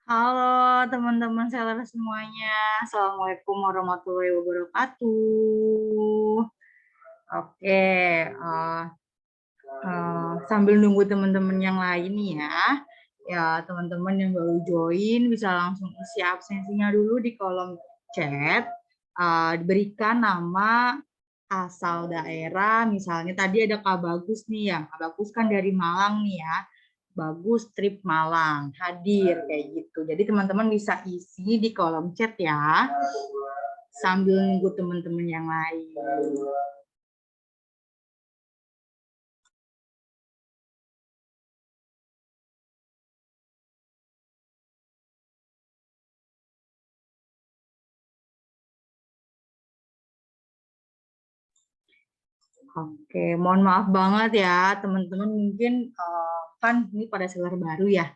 Halo teman-teman seller semuanya, Assalamualaikum warahmatullahi wabarakatuh. Oke, sambil nunggu teman-teman yang lain nih ya teman-teman yang baru join bisa langsung isi absensinya dulu di kolom chat. Diberikan nama, asal daerah, misalnya tadi ada Kak Bagus nih ya, Kak Bagus kan dari Malang nih ya. Bagus trip Malang hadir kayak gitu. Jadi teman-teman bisa isi di kolom chat ya, sambil nunggu teman-teman yang lain. Oke, mohon maaf banget ya teman-teman, mungkin kan ini pada seller baru ya,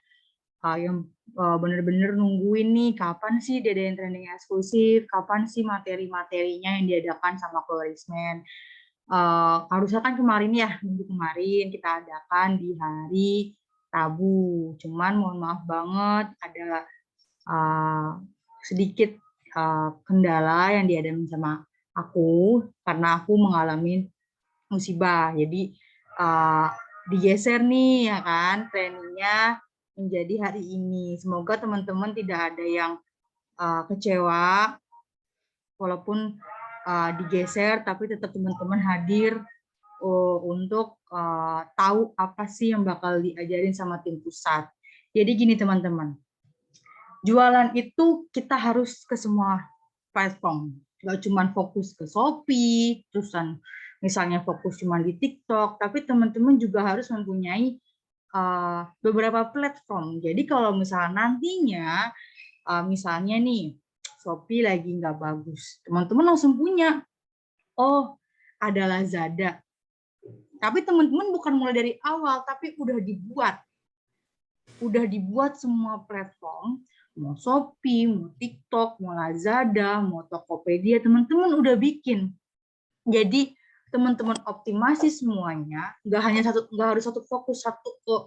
yang bener-bener nungguin nih kapan sih diadain training eksklusif, kapan sih materi-materinya yang diadakan sama Florisman. Harusnya kan kemarin ya, minggu kemarin kita adakan di hari Rabu. Cuman mohon maaf banget ada uh, sedikit kendala yang dihadapi sama aku karena aku mengalami musibah. Jadi uh, digeser nih ya kan trainingnya menjadi hari ini. Semoga teman-teman tidak ada yang kecewa walaupun digeser, tapi tetap teman-teman hadir untuk tahu apa sih yang bakal diajarin sama tim pusat. Jadi gini teman-teman, jualan itu kita harus ke semua platform. Gak cuma fokus ke Shopee, terusan misalnya fokus cuma di TikTok, tapi teman-teman juga harus mempunyai beberapa platform. Jadi kalau misalnya nantinya, misalnya nih, Shopee lagi nggak bagus, teman-teman langsung punya, oh ada Lazada. Tapi teman-teman bukan mulai dari awal, tapi udah dibuat semua platform, mau Shopee, mau TikTok, mau Lazada, mau Tokopedia, teman-teman udah bikin. Jadi teman-teman optimasi semuanya, nggak harus satu fokus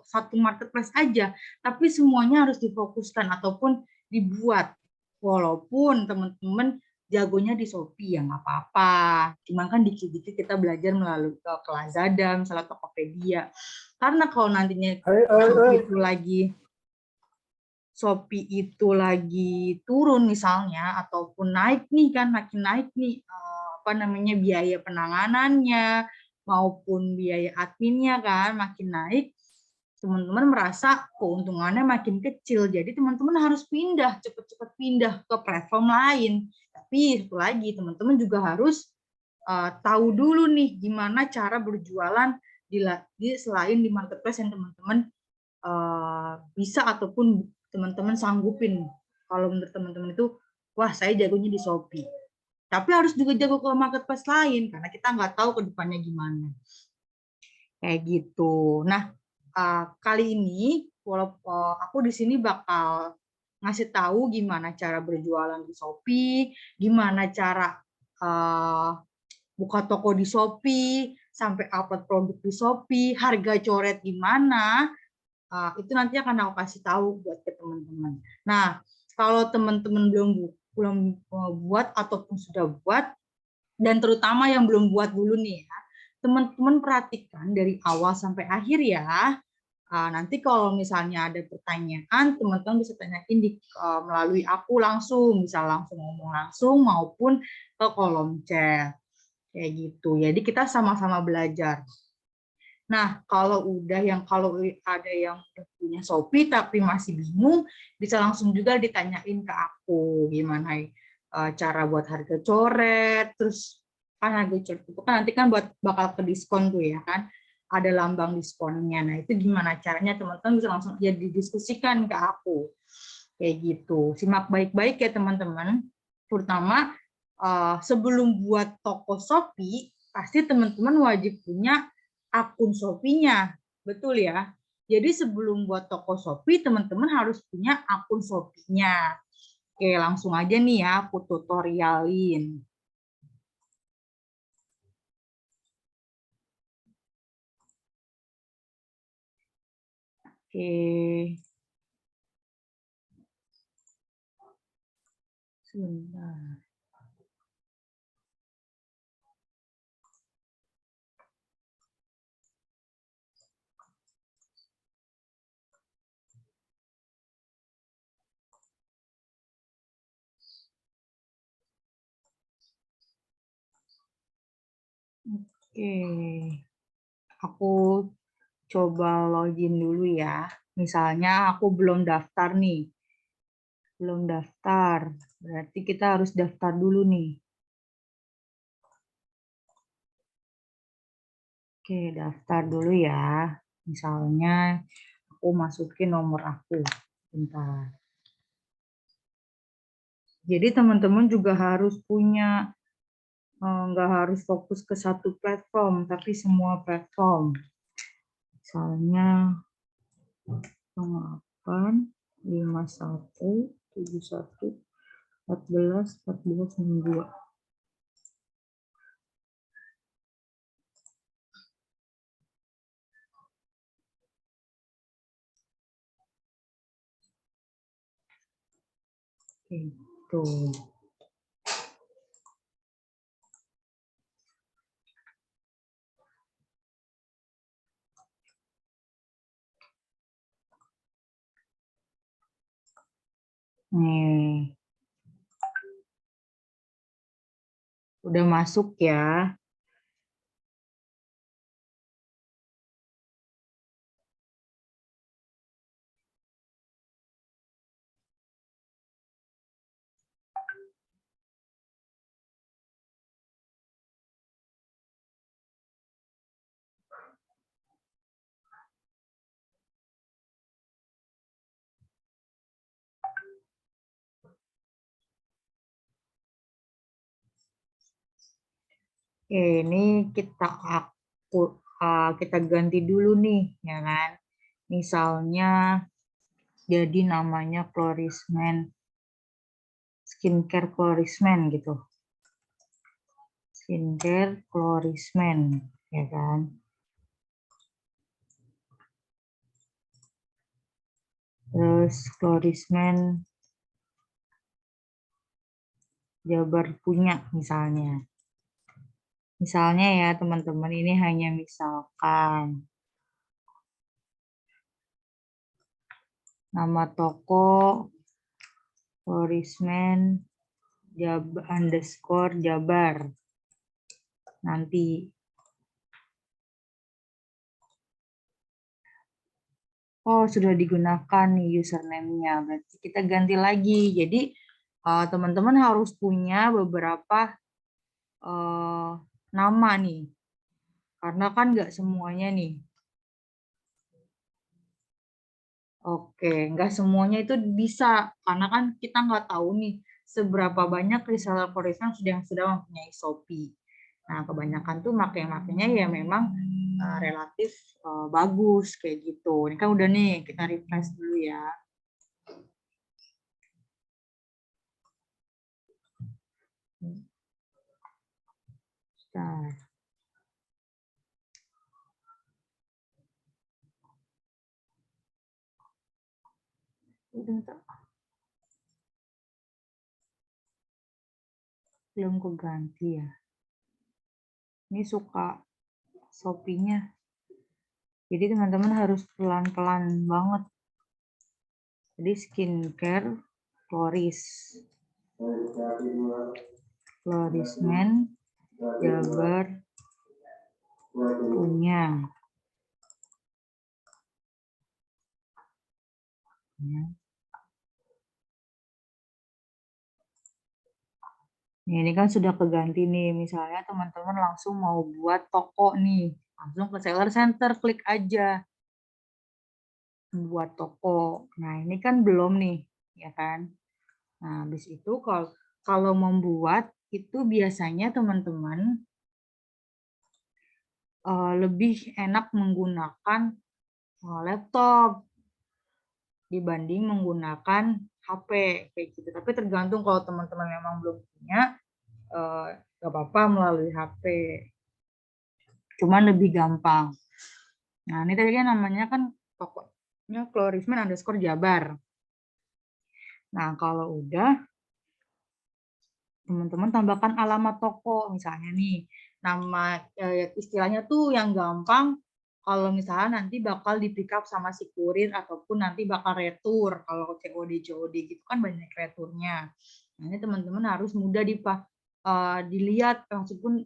satu marketplace aja, tapi semuanya harus difokuskan ataupun dibuat. Walaupun teman-teman jagonya di Shopee ya nggak apa-apa, cuma kan dikit-dikit kita belajar melalui ke Lazada, misalnya Tokopedia. Karena kalau nantinya Shopee itu lagi turun misalnya ataupun naik nih kan, makin naik nih apa namanya biaya penanganannya maupun biaya adminnya kan makin naik, teman-teman merasa keuntungannya makin kecil. Jadi teman-teman harus cepet-cepet pindah ke platform lain. Tapi itu lagi teman-teman juga harus tahu dulu nih gimana cara berjualan di selain di marketplace yang teman-teman bisa ataupun teman-teman sanggupin. Kalau menurut teman-teman itu, wah saya jagonya di Shopee. Tapi harus juga jago ke marketplace lain, karena kita nggak tahu ke depannya gimana. Kayak gitu. Nah, kali ini, aku di sini bakal ngasih tahu gimana cara berjualan di Shopee, gimana cara buka toko di Shopee, sampai upload produk di Shopee, harga coret gimana, itu nanti akan aku kasih tahu buat ke teman-teman. Nah, kalau teman-teman belum buat ataupun sudah buat, dan terutama yang belum buat dulu nih ya, teman-teman perhatikan dari awal sampai akhir ya. Nanti kalau misalnya ada pertanyaan, teman-teman bisa tanyain melalui aku langsung, bisa langsung ngomong langsung maupun ke kolom chat kayak gitu. Jadi kita sama-sama belajar. Nah, kalau ada yang udah punya Shopee tapi masih bingung, bisa langsung juga ditanyain ke aku gimana cara buat harga coret, terus kan harga coret itu kan nanti kan bakal ke diskon tuh ya kan, ada lambang diskonnya. Nah, itu gimana caranya teman-teman bisa langsung ya didiskusikan ke aku. Kayak gitu. Simak baik-baik ya teman-teman. Terutama sebelum buat toko Shopee, pasti teman-teman wajib punya akun Shopee-nya. Betul ya? Jadi sebelum buat toko Shopee, teman-teman harus punya akun Shopee-nya. Oke, langsung aja nih ya, aku tutorialin. Oke. Sebentar. Oke, aku coba login dulu ya. Misalnya aku belum daftar nih. Belum daftar. Berarti kita harus daftar dulu nih. Oke, daftar dulu ya. Misalnya aku masukin nomor aku. Bentar. Jadi teman-teman juga harus punya, nggak harus fokus ke satu platform, tapi semua platform. Misalnya 8517114 Gitu. Nih, udah masuk ya. Oke, ini kita ganti dulu nih, ya kan? Misalnya jadi namanya Florisman, skincare Florisman gitu. Skincare Florisman, ya kan? Terus Florisman Jabar punya misalnya. Misalnya ya teman-teman, ini hanya misalkan. Nama toko Florisman _Jabar. Nanti. Oh, sudah digunakan nih username-nya. Berarti kita ganti lagi. Jadi, teman-teman harus punya beberapa nama nih. Karena kan nggak semuanya nih. Oke, nggak semuanya itu bisa. Karena kan kita nggak tahu nih seberapa banyak reseller Forex yang sudah mempunyai Shopee. Nah, kebanyakan tuh makanya ya memang relatif bagus kayak gitu. Ini kan udah nih, kita refresh dulu ya. Bentar. Udah tak? Belum keganti ya. Ini suka Shopee-nya. Jadi teman-teman harus pelan-pelan banget. Jadi skincare Florisman Jabar punya. Ya. Ini kan sudah keganti nih. Misalnya teman-teman langsung mau buat toko nih. Langsung ke Seller Center, klik aja. Buat toko. Nah, ini kan belum nih, ya kan? Nah, habis itu kalau membuat itu biasanya teman-teman lebih enak menggunakan laptop dibanding menggunakan HP kayak gitu. Tapi tergantung kalau teman-teman memang belum punya, nggak apa-apa melalui HP. Cuman lebih gampang. Nah, ini tadi kan namanya kan tokonya Florisman _Jabar. Nah, kalau udah teman-teman tambahkan alamat toko misalnya nih. Nama istilahnya tuh yang gampang kalau misalnya nanti bakal di pick up sama si kurir ataupun nanti bakal retur. Kalau COD gitu kan banyak returnya. Nah, ini teman-teman harus mudah dilihat, meskipun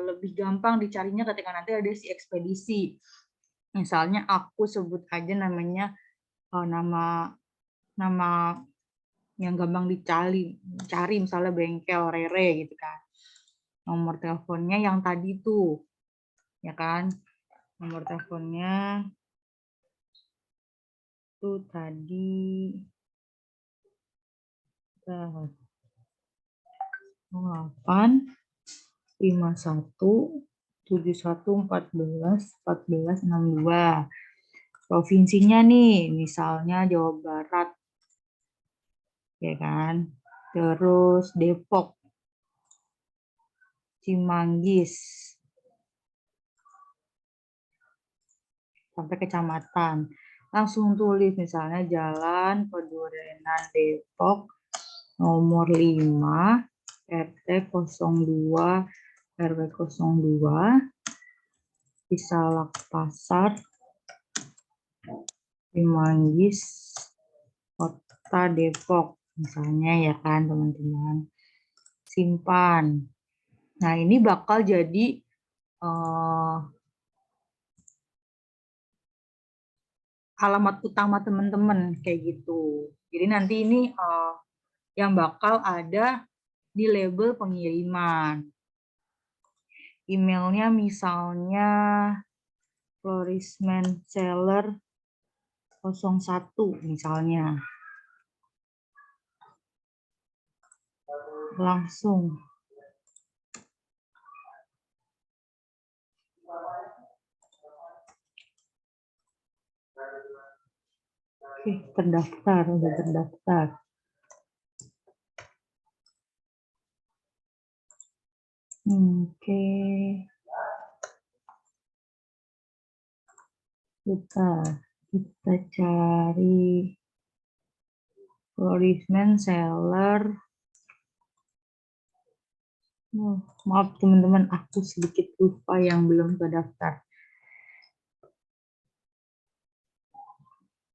lebih gampang dicarinya ketika nanti ada si ekspedisi. Misalnya aku sebut aja namanya nama yang gampang dicari misalnya bengkel Rere gitu kan. Nomor teleponnya yang tadi tuh, ya kan? Nomor teleponnya tuh tadi 085171141462. Provinsinya nih, misalnya Jawa Barat, ya kan? Terus Depok, Cimanggis, sampai kecamatan. Langsung tulis misalnya Jalan Pedurenan Depok nomor 5 RT 02 RW 02 Cisalak Pasar Cimanggis Kota Depok misalnya, ya kan teman-teman. Simpan. Nah, ini bakal jadi alamat utama teman-teman kayak gitu. Jadi nanti ini yang bakal ada di label pengiriman. Emailnya misalnya Florisman Seller 01 misalnya. Langsung. Oke, terdaftar, udah terdaftar. Oke. Kita cari Florisman Seller. Maaf teman-teman, aku sedikit lupa yang belum terdaftar.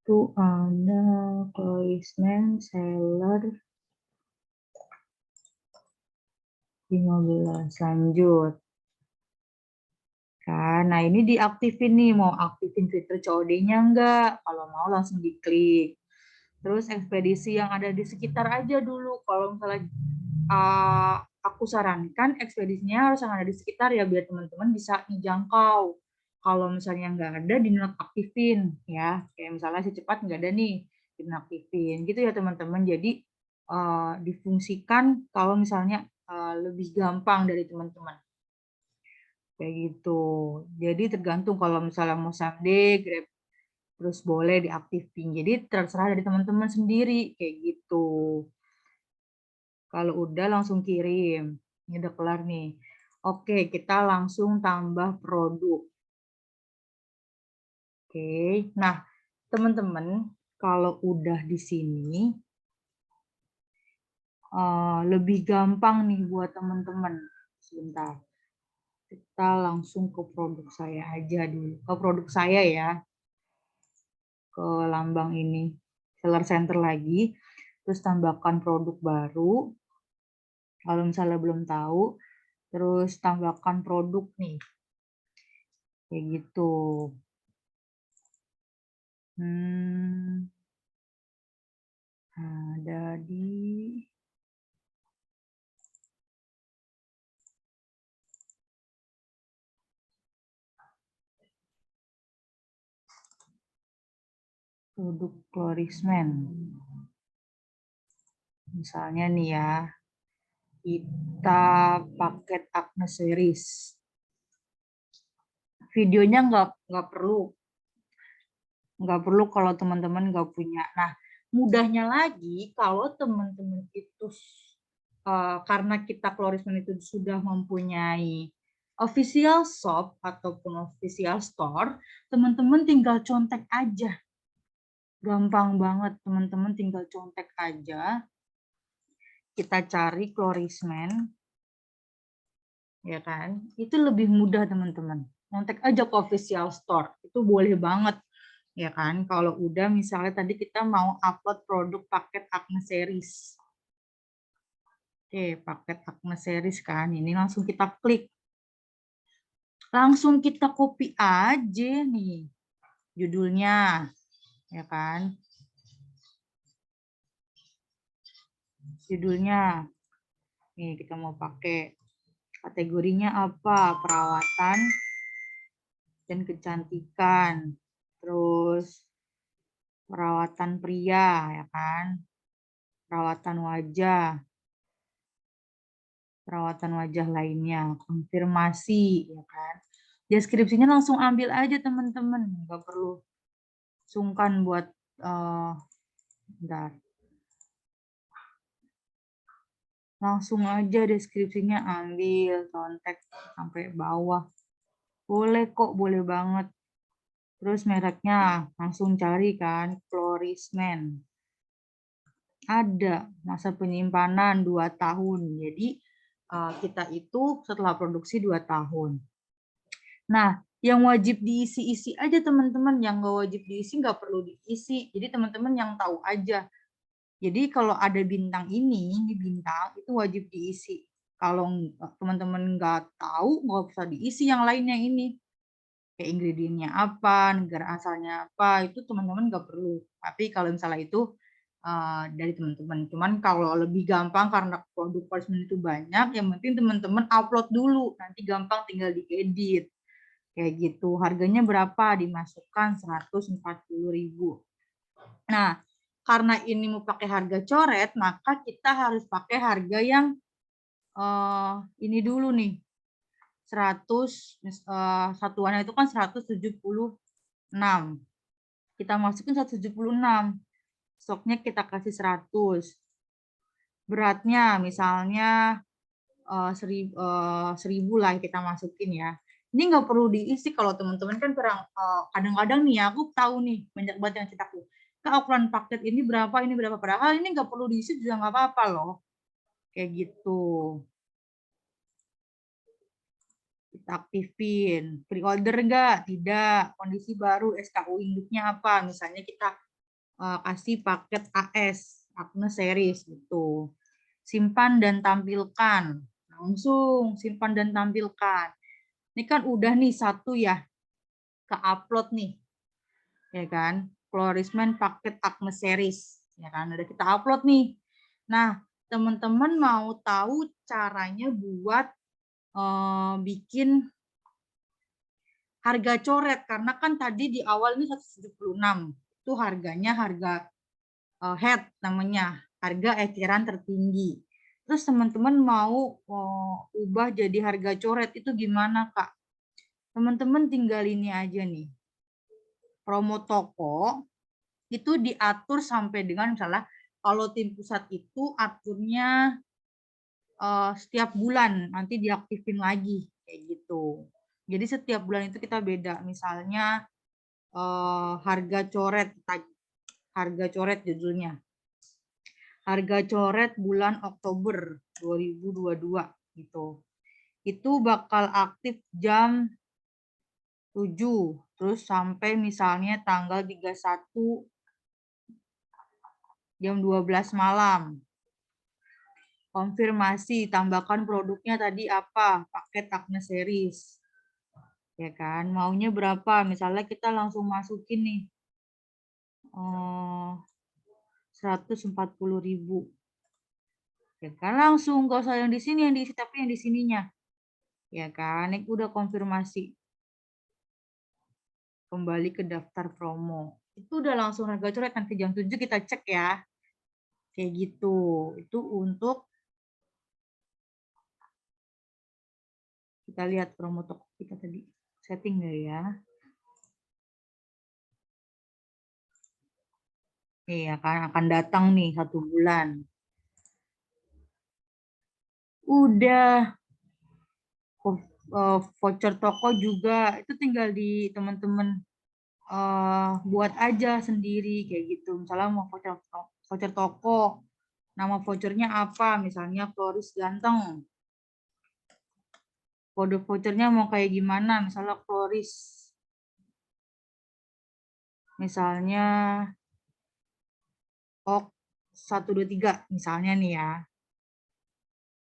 Itu ada Florisman Seller 15. Lanjut. Nah, ini diaktifin nih, mau aktifin fitur COD-nya enggak? Kalau mau langsung diklik. Terus ekspedisi yang ada di sekitar aja dulu. Kalau misalnya aku sarankan ekspedisinya harus yang ada di sekitar ya, biar teman-teman bisa dijangkau. Kalau misalnya nggak ada, dinonaktifin ya. Kayak misalnya si cepat nggak ada nih, dinonaktifin gitu ya teman-teman. Jadi difungsikan kalau misalnya lebih gampang dari teman-teman. Kayak gitu. Jadi tergantung kalau misalnya mau same Grab terus boleh diaktifin. Jadi terserah dari teman-teman sendiri kayak gitu. Kalau udah langsung kirim. Ini udah kelar nih. Oke, kita langsung tambah produk. Oke. Nah, teman-teman, kalau udah di sini lebih gampang nih buat teman-teman. Sebentar. Kita langsung ke produk saya aja dulu. Ke produk saya ya. Ke lambang ini. Seller Center lagi. Terus tambahkan produk baru. Kalau misalnya belum tahu. Terus tambahkan produk nih. Kayak gitu. Ada di produk Florisman. Misalnya nih ya, kita paket aksesoris. Videonya nggak perlu kalau teman-teman nggak punya. Nah, mudahnya lagi kalau teman-teman itu karena kita Florisman itu sudah mempunyai official shop ataupun official store, teman-teman tinggal contek aja. Gampang banget, teman-teman tinggal contek aja. kita cari Florisman, ya kan? Itu lebih mudah teman-teman. Kontak aja ke official store, itu boleh banget, ya kan? Kalau udah misalnya tadi kita mau upload produk paket Acne Series. Oke, paket Acne Series kan, ini langsung kita klik. Langsung kita copy aja nih judulnya, ya kan? Judulnya, nih kita mau pakai. Kategorinya apa? Perawatan dan kecantikan. Terus perawatan pria, ya kan? Perawatan wajah lainnya, konfirmasi, ya kan? Deskripsinya langsung ambil aja teman-teman, nggak perlu sungkan buat bentar. Langsung aja deskripsinya ambil, contek sampai bawah. Boleh kok, boleh banget. Terus mereknya langsung cari kan, Florisman. Ada masa penyimpanan 2 tahun. Jadi kita itu setelah produksi 2 tahun. Nah, yang wajib diisi-isi aja teman-teman, yang nggak wajib diisi nggak perlu diisi. Jadi teman-teman yang tahu aja. Jadi kalau ada bintang ini bintang itu wajib diisi. Kalau teman-teman nggak tahu, nggak usah diisi yang lainnya ini. Kayak ingredientnya apa, negara asalnya apa, itu teman-teman nggak perlu. Tapi kalau misalnya itu dari teman-teman. Cuman kalau lebih gampang karena produk Florisman itu banyak, yang penting teman-teman upload dulu, nanti gampang tinggal diedit. Kayak gitu. Harganya berapa? Dimasukkan 140.000. Nah, karena ini mau pakai harga coret, maka kita harus pakai harga yang ini dulu nih. 100 satuannya itu kan 176. Kita masukin 176. Stoknya kita kasih 100. Beratnya misalnya 1000 lah kita masukin ya. Ini nggak perlu diisi kalau teman-teman kan kadang-kadang nih aku tahu nih banyak banget yang ceritaku. Ukuran paket ini berapa, padahal ini nggak perlu diisi juga nggak apa-apa loh. Kayak gitu. Kita aktifin. Pre-order nggak? Tidak. Kondisi baru, SKU induknya apa? Misalnya kita kasih paket AS, Acne Series gitu. Simpan dan tampilkan. Langsung simpan dan tampilkan. Ini kan udah nih satu ya, ke-upload nih. Ya kan? Florisman paket Acne Series. Ya kan? Udah kita upload nih. Nah, teman-teman mau tahu caranya buat bikin harga coret, karena kan tadi di awal ini 176 itu harganya harga head namanya, harga eceran tertinggi. Terus teman-teman mau ubah jadi harga coret itu gimana Kak? Teman-teman tinggal ini aja nih, promo toko itu diatur sampai dengan misalnya kalau tim pusat itu aturnya setiap bulan nanti diaktifin lagi kayak gitu. Jadi setiap bulan itu kita beda. Misalnya harga coret judulnya. Harga coret bulan Oktober 2022 gitu. Itu bakal aktif jam 7 terus sampai misalnya tanggal 31 jam 12 malam. Konfirmasi, tambahkan produknya tadi apa? Paket Acne Series. Ya kan, maunya berapa? Misalnya kita langsung masukin nih 140.000. Ya kan, langsung gak usah yang di sini yang diisi, tapi yang di sininya. Ya kan, ini udah konfirmasi. Kembali ke daftar promo. Itu udah langsung harga coret, nanti jam 7 kita cek ya. Kayak gitu. Itu untuk kita lihat promo toko kita tadi. Setting nggak ya? Iya kan, akan datang nih 1 bulan. Udah. Voucher toko juga, itu tinggal di teman-teman buat aja sendiri kayak gitu. Misalnya mau voucher toko, Nama vouchernya apa? Misalnya Floris Ganteng. Kode vouchernya mau kayak gimana? Misalnya Floris. Misalnya OK 123 misalnya nih ya.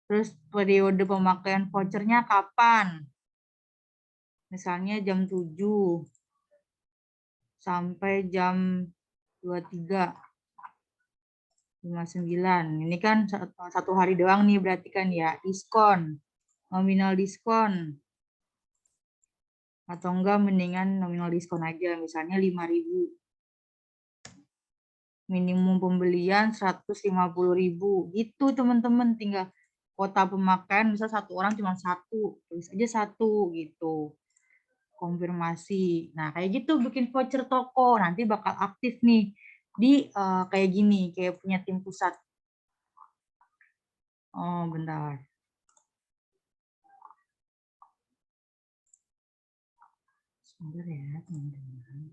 Terus periode pemakaian vouchernya kapan? Misalnya jam 7 sampai jam 23.59. Ini kan satu hari doang nih berarti kan ya. Diskon. Nominal diskon. Atau enggak mendingan nominal diskon aja. Misalnya 5.000. Minimum pembelian 150.000 gitu teman-teman, tinggal kota pemakaian misal satu orang cuma satu, tulis aja satu gitu, konfirmasi. Nah kayak gitu bikin voucher toko, nanti bakal aktif nih di kayak gini, kayak punya tim pusat. Oh bentar, sebentar ya teman-teman.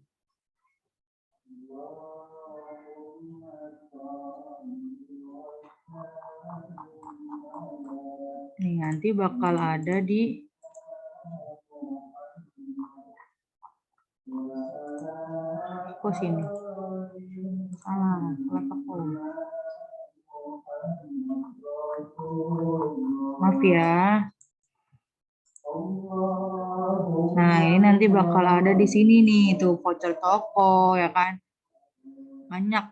Nih nanti bakal ada di kok sini. Salah aku. Maaf ya. Nah, ini nanti bakal ada di sini nih, tuh voucher toko ya kan. Banyak.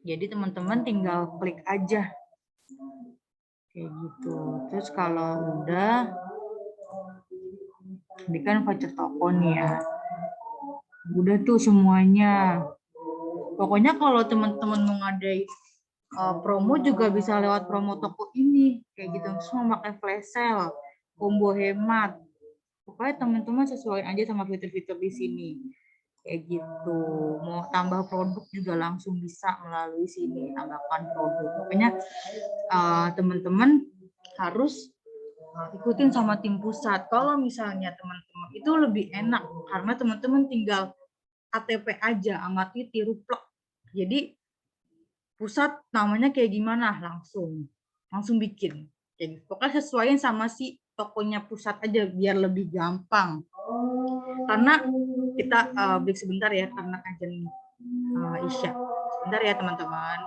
Jadi teman-teman tinggal klik aja. Kayak gitu. Terus kalau udah, ini kan voucher toko nih ya. Udah tuh semuanya. Pokoknya kalau teman-teman mau ngadai promo juga bisa lewat promo toko ini. Kayak gitu. Semua pakai flash sale, combo hemat. Pokoknya teman-teman sesuaiin aja sama fitur-fitur di sini. Kayak gitu. Mau tambah produk juga langsung bisa melalui sini, tambahkan produk. Pokoknya teman-teman harus ikutin sama tim pusat. Kalau misalnya teman-teman itu lebih enak karena teman-teman tinggal KTP aja, amati tiru plek. Jadi pusat namanya kayak gimana langsung bikin. Jadi pokoknya sesuaiin sama si tokonya pusat aja biar lebih gampang. Karena kita break sebentar ya karena azan Isya. Sebentar ya teman-teman.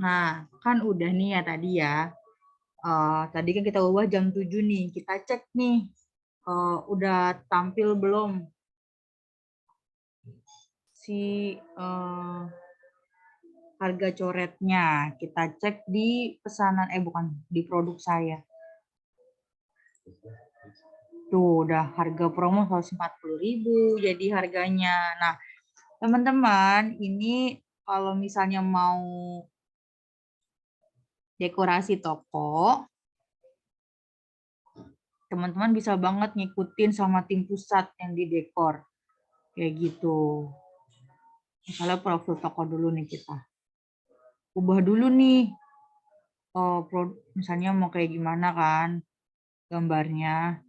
Nah, kan udah nih ya tadi ya. Tadi kan kita ubah jam 7 nih. Kita cek nih, udah tampil belum si harga coretnya. Kita cek di pesanan, bukan, di produk saya. Tuh, udah harga promo 140.000 jadi harganya. Nah, teman-teman, ini kalau misalnya mau dekorasi toko, teman-teman bisa banget ngikutin sama tim pusat yang di dekor. Kayak gitu. Misalnya profil toko dulu nih kita. Ubah dulu nih. Misalnya mau kayak gimana kan gambarnya.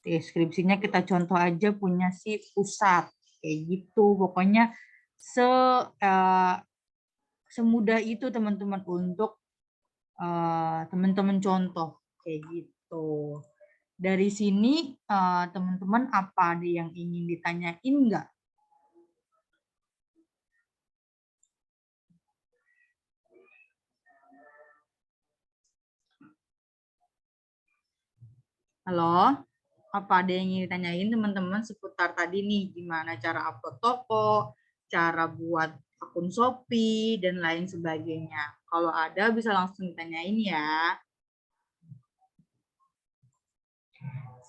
Deskripsinya kita contoh aja punya si pusat. Kayak gitu. Pokoknya semudah itu teman-teman untuk teman-teman contoh. Kayak gitu. Dari sini teman-teman apa ada yang ingin ditanyain nggak? Halo, apa ada yang ingin ditanyain teman-teman seputar tadi nih, gimana cara upload toko, cara buat akun Shopee, dan lain sebagainya. Kalau ada bisa langsung ditanyain ya.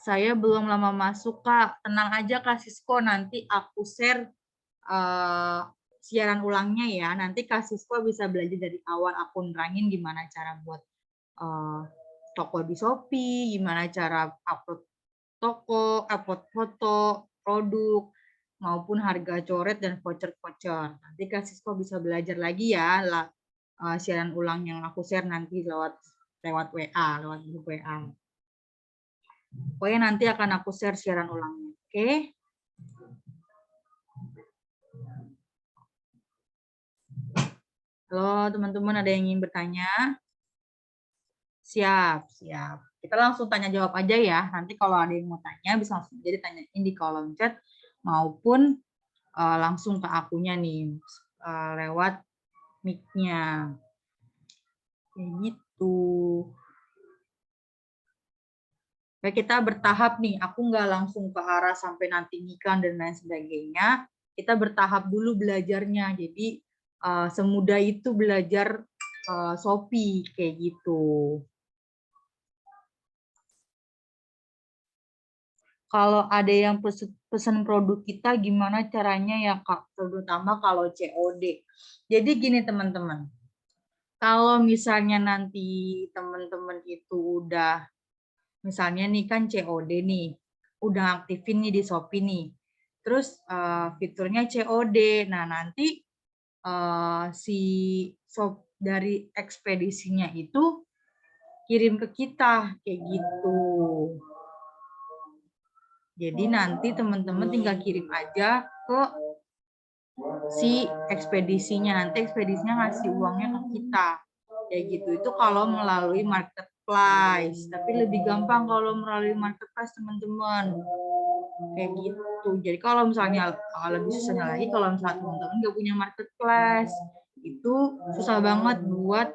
Saya belum lama masuk, Kak. Tenang aja, Kak Sisko. Nanti aku share siaran ulangnya ya. Nanti Kak Sisko bisa belajar dari awal, aku nerangin gimana cara buat toko di Shopee, gimana cara upload toko, upload foto, produk, maupun harga coret dan voucher-voucher. Nanti Kak Sisko bisa belajar lagi ya siaran ulang yang aku share nanti lewat WA, lewat grup WA. Pokoknya nanti akan aku share siaran ulangnya. Oke? Halo teman-teman, ada yang ingin bertanya? Siap, siap. Kita langsung tanya jawab aja ya. Nanti kalau ada yang mau tanya bisa langsung jadi tanyain di kolom chat maupun langsung ke akunya nih lewat mic-nya. Kayak gitu. Kayak kita bertahap nih. Aku nggak langsung ke arah sampai nanti nikah dan lain sebagainya. Kita bertahap dulu belajarnya. Jadi semudah itu belajar Shopee kayak gitu. Kalau ada yang pesan produk kita, gimana caranya ya Kak? Terutama kalau COD. Jadi gini teman-teman, kalau misalnya nanti teman-teman itu udah, misalnya nih kan COD nih, udah aktifin nih di Shopee nih, terus fiturnya COD. Nah nanti si shop dari ekspedisinya itu kirim ke kita kayak gitu. Jadi nanti teman-teman tinggal kirim aja ke si ekspedisinya. Nanti ekspedisinya ngasih uangnya ke kita. Kayak gitu. Itu kalau melalui marketplace. Tapi lebih gampang kalau melalui marketplace teman-teman. Kayak gitu. Jadi kalau misalnya lebih susahnya lagi kalau misalnya teman-teman nggak punya marketplace, itu susah banget buat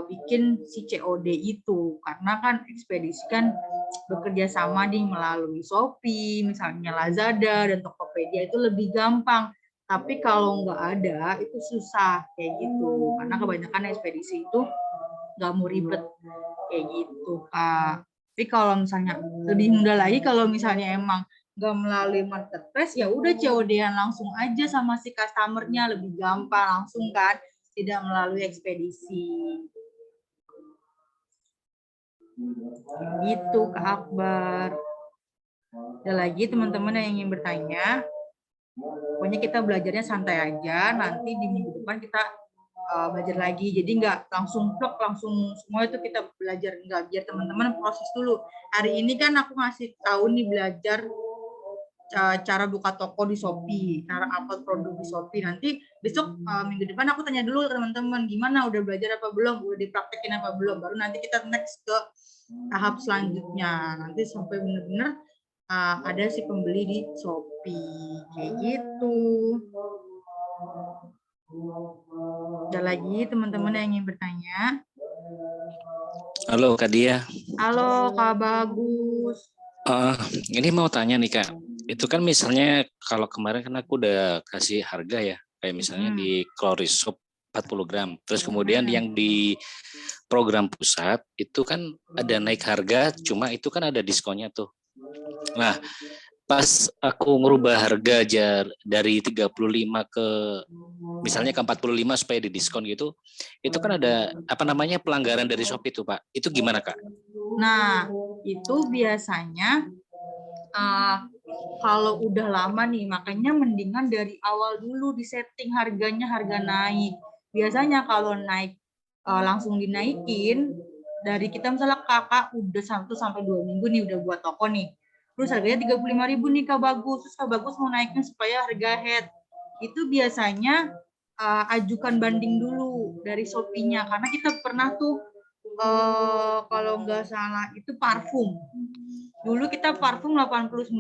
bikin si COD itu, karena kan ekspedisi kan bekerja sama nih melalui Shopee, misalnya Lazada dan Tokopedia itu lebih gampang. Tapi kalau nggak ada itu susah kayak gitu, karena kebanyakan ekspedisi itu nggak mau ribet kayak gitu Kak. Tapi kalau misalnya lebih mudah lagi kalau misalnya emang nggak melalui marketplace, ya udah COD-an langsung aja sama si customernya, lebih gampang langsung kan, tidak melalui ekspedisi. Gitu Kak Akbar. Ada lagi teman-teman yang ingin bertanya? Pokoknya kita belajarnya santai aja. Nanti di minggu depan kita belajar lagi. Jadi nggak langsung vlog, langsung semua itu kita belajar. Nggak, biar teman-teman proses dulu. Hari ini kan aku ngasih tahu nih belajar cara buka toko di Shopee, cara upload produk di Shopee. Nanti besok minggu depan aku tanya dulu teman-teman, gimana, udah belajar apa belum, udah dipraktekin apa belum, baru nanti kita next ke tahap selanjutnya. Nanti sampai benar-benar ada si pembeli di Shopee kayak gitu. Ada lagi teman-teman yang ingin bertanya? Halo Kak Dia. Halo Kak Bagus. Eh, ini mau tanya nih Kak. Itu kan misalnya kalau kemarin kan aku udah kasih harga ya. Kayak misalnya di Clorisop 40 gram. Terus kemudian yang di program pusat itu kan ada naik harga, cuma itu kan ada diskonnya tuh. Nah, pas aku ngerubah harga dari 35 ke misalnya ke 45 supaya didiskon gitu, itu kan ada apa namanya pelanggaran dari Shopee itu Pak. Itu gimana Kak? Nah, itu biasanya kalau udah lama nih, makanya mendingan dari awal dulu disetting harganya, harga naik. Biasanya kalau naik langsung dinaikin, dari kita misalnya kakak udah 1 sampai 2 minggu nih udah buat toko nih. Terus harganya 35.000 nih Kak Bagus. Terus Kak Bagus mau naikin supaya harga head. Itu biasanya ajukan banding dulu dari Shopee-nya. Karena kita pernah tuh kalau nggak salah itu parfum. Dulu kita parfum 89.000,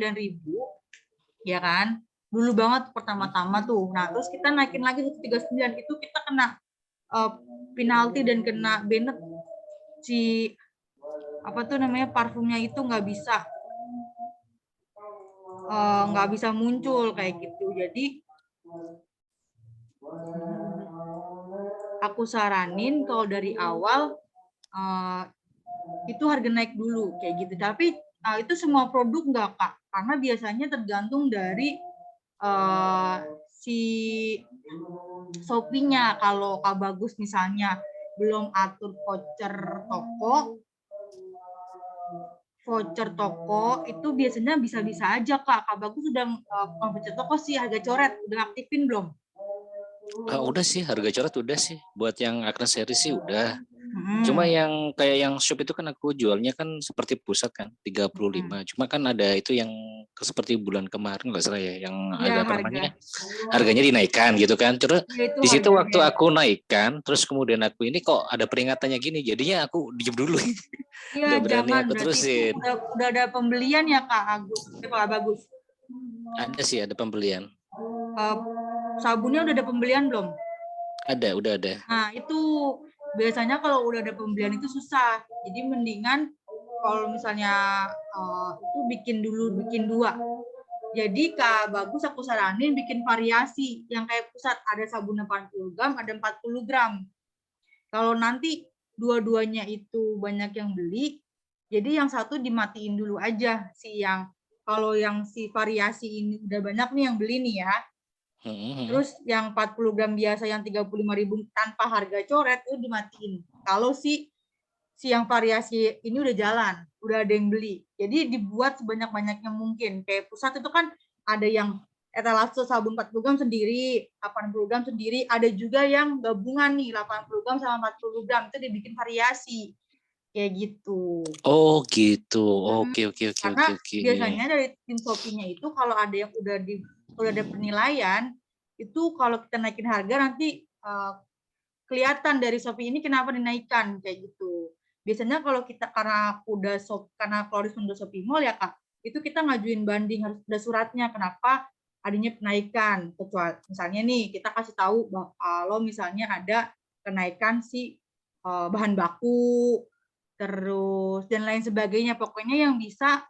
ya kan? Dulu banget pertama-tama tuh. Nah, terus kita naikin lagi 139, itu kita kena penalti dan kena banned si apa tuh namanya parfumnya itu nggak bisa muncul kayak gitu. Jadi aku saranin kalau dari awal itu harga naik dulu kayak gitu. Tapi itu semua produk nggak Kak, karena biasanya tergantung dari si Shopee-nya. Kalau Kak Bagus misalnya belum atur voucher toko itu biasanya bisa-bisa aja Kak. Kak Bagus udah voucher toko sih harga coret udah aktifin belum? Udah sih, harga coret udah sih. Buat yang aksesoris sih udah. Cuma yang kayak yang shop itu kan aku jualnya kan seperti pusat kan 35. Cuma kan ada itu yang seperti bulan kemarin nggak salah ya, yang Ya, ada apa namanya harganya dinaikkan gitu kan. Terus ya, itu di situ waktu harganya. aku naikkan, terus kemudian aku ini kok ada peringatannya gini, jadinya aku diem dulu. Iya, Nggak berani jangan. aku Berarti itu terusin. udah ada pembelian ya Kak Agus. Kak Bagus. Ada sih, ada pembelian. Uh, Sabunnya udah ada pembelian belum? Ada, udah ada. Nah, itu biasanya kalau udah ada pembelian itu susah. Jadi mendingan kalau misalnya itu bikin dua. Jadi Kak Bagus aku saranin bikin variasi yang kayak pusat, ada sabun 80 gram, ada 40 gram. Kalau nanti dua-duanya itu banyak yang beli, jadi yang satu dimatiin dulu aja kalau yang si variasi ini udah banyak nih yang beli nih ya. Terus yang 40 gram biasa yang 35.000 tanpa harga coret itu dimatiin. Kalau si yang variasi ini udah jalan, udah ada yang beli. Jadi dibuat sebanyak-banyaknya mungkin. Kayak pusat itu kan ada yang etalase sabun 40 gram sendiri, 80 gram sendiri, ada juga yang gabungan nih 80 gram sama 40 gram itu dibikin variasi. Kayak gitu. Oh gitu. Oke, oke, oke, oke, Karena oke. biasanya dari tim Shopee-nya itu kalau ada yang udah ada penilaian, itu kalau kita naikin harga nanti kelihatan dari Shopee ini kenapa dinaikkan kayak gitu. Biasanya kalau kita karena Floris udah Shopee Mall ya Kak, itu kita ngajuin banding harus ada suratnya kenapa adanya penaikan. Kecuali misalnya nih kita kasih tahu kalau misalnya ada kenaikan si bahan baku terus dan lain sebagainya. Pokoknya yang bisa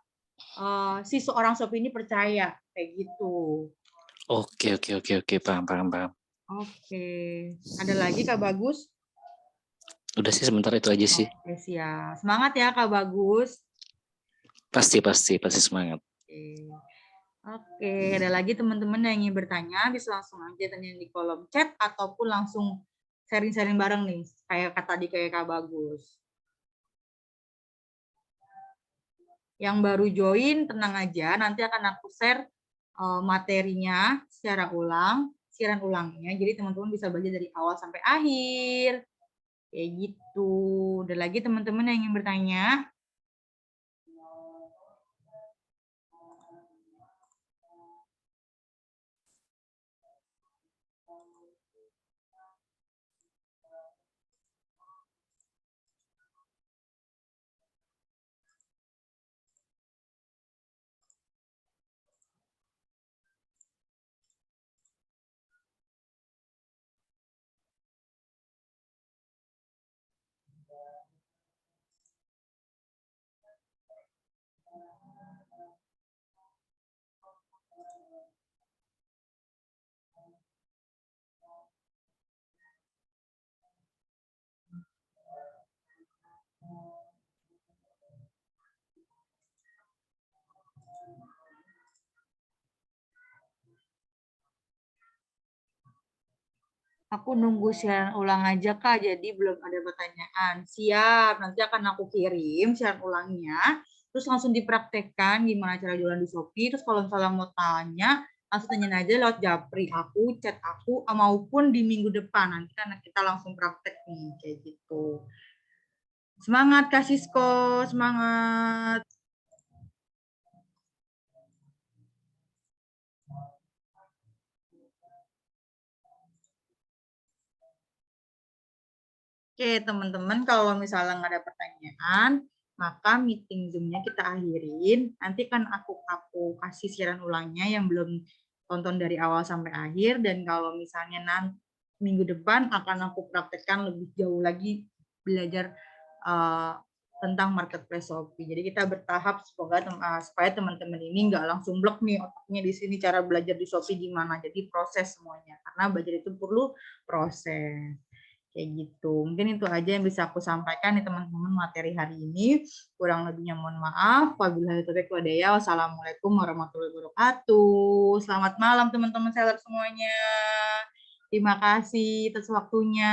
si seorang Shopee ini percaya kayak gitu. Oke, oke, oke, oke, paham, paham, paham. Oke, ada lagi Kak Bagus? Udah sih sebentar itu aja sih. Oke, siap. Semangat ya Kak Bagus. Pasti, pasti, pasti semangat. Oke, ada lagi teman-teman yang ingin bertanya, bisa langsung aja tanya di kolom chat ataupun langsung sharing-sharing bareng nih, kayak tadi kayak Kak Bagus. Yang baru join, tenang aja, nanti akan aku share materinya secara siaran ulangnya, jadi teman-teman bisa baca dari awal sampai akhir. Kayak gitu. Ada lagi teman-teman yang ingin bertanya? Aku nunggu siaran ulang aja Kak, jadi belum ada pertanyaan. Siap, nanti akan aku kirim siaran ulangnya, terus langsung dipraktekkan gimana cara jualan di Shopee. Terus kalau misalnya mau tanya, langsung tanyain aja lewat japri aku, chat aku, maupun di minggu depan. Nanti kan kita langsung praktek nih, kayak gitu. Semangat Kak Sisko, semangat. Oke, teman-teman, kalau misalnya nggak ada pertanyaan, maka meeting Zoom-nya kita akhirin. Nanti kan aku kasih siaran ulangnya yang belum tonton dari awal sampai akhir. Dan kalau misalnya nanti minggu depan akan aku praktekkan lebih jauh lagi belajar uh, tentang marketplace Shopee. Jadi kita bertahap supaya teman-teman ini nggak langsung blok nih otaknya di sini cara belajar di Shopee gimana. Jadi proses semuanya. Karena belajar itu perlu proses. Kayak gitu. Mungkin itu aja yang bisa aku sampaikan nih teman-teman materi hari ini. Kurang lebihnya mohon maaf. Wabillahi taufiq wal hidayah. Wassalamualaikum warahmatullahi wabarakatuh. Selamat malam teman-teman seller semuanya. Terima kasih atas waktunya.